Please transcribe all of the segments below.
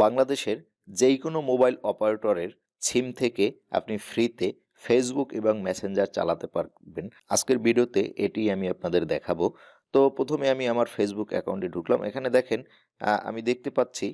বাংলাদেশের যেই কোনো মোবাইল অপারেটরের সিম থেকে আপনি ফ্রিতে ফেসবুক এবং মেসেঞ্জার চালাতে পারবেন। আজকের ভিডিওতে এটি আমি আপনাদের দেখাবো। তো প্রথমে আমি আমার ফেসবুক অ্যাকাউন্টে ঢুকলাম। এখানে দেখেন আমি দেখতে পাচ্ছি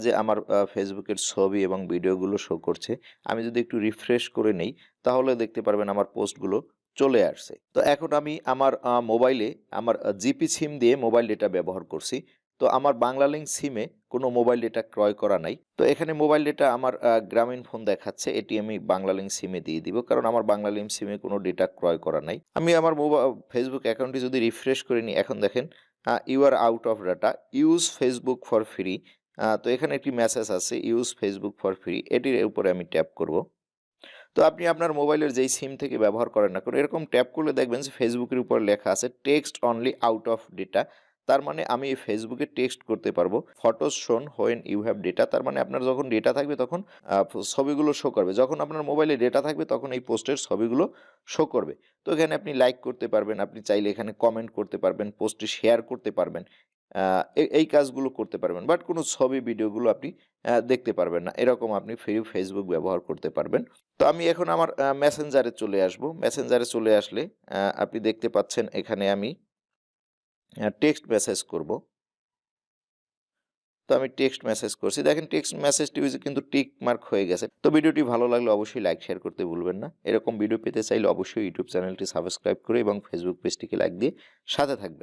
যে আমার ফেসবুকের ছবি এবং ভিডিওগুলো শো করছে। আমি যদি একটু রিফ্রেশ করে নেই তাহলে দেখতে পারবেন আমার পোস্টগুলো চলে আসছে। তো এখন আমি আমার মোবাইলে আমার জিপি সিম দিয়ে মোবাইল ডেটা ব্যবহার করছি। তো আমার বাংলালিংক সিমে কোনো মোবাইল ডেটা ক্রয় করা নাই। তো এখানে মোবাইল ডেটা আমার গ্রামীণ ফোন দেখাচ্ছে। এটি আমি বাংলালিংক সিমে দিয়ে দিব, কারণ আমার বাংলালিংক সিমে কোনো ডেটা ক্রয় করা নাই। আমি আমার ফেসবুক অ্যাকাউন্টটি যদি রিফ্রেশ করে নিই, এখন দেখেন you are out of data, use Facebook for free. তো এখানে একটি মেসেজ আছে, ইউজ ফেসবুক ফর ফ্রি। এটির উপরে আমি ট্যাপ করব। তো আপনি আপনার মোবাইলের যেই সিম থেকে ব্যবহার করেন না কেন, এরকম ট্যাপ করলে দেখবেন যে ফেসবুকের উপর লেখা আছে text only out of data. তার মানে আমি এই ফেসবুকে টেক্সট করতে পারবো। ফটোস শোন হোয়েন ইউ হ্যাভ ডেটা, তার মানে আপনার যখন ডেটা থাকবে তখন ছবিগুলো শো করবে। যখন আপনার মোবাইলে ডেটা থাকবে তখন এই পোস্টের ছবিগুলো শো করবে। তো এখানে আপনি লাইক করতে পারবেন, আপনি চাইলে এখানে কমেন্ট করতে পারবেন, পোস্টে শেয়ার করতে পারবেন, এই কাজগুলো করতে পারবেন। বাট কোনো ছবি ভিডিওগুলো আপনি দেখতে পারবেন না। এরকম আপনি ফ্রি ফেসবুক ব্যবহার করতে পারবেন। তো আমি এখন আমার মেসেঞ্জারে চলে আসব। মেসেঞ্জারে চলে আসলে আপনি দেখতে পাচ্ছেন এখানে আমি টেক্সট মেসেজ করব। তো আমি টেক্সট মেসেজ করছি। দেখেন টেক্সট মেসেজটি কিন্তু টিক মার্ক হয়ে গেছে। তো ভিডিওটি ভালো লাগলে অবশ্যই লাইক শেয়ার করতে ভুলবেন না। এরকম ভিডিও পেতে চাইলে অবশ্যই ইউটিউব চ্যানেলটি সাবস্ক্রাইব করে এবং ফেসবুক পেজটিকে লাইক দিয়ে সাথে থাকবেন।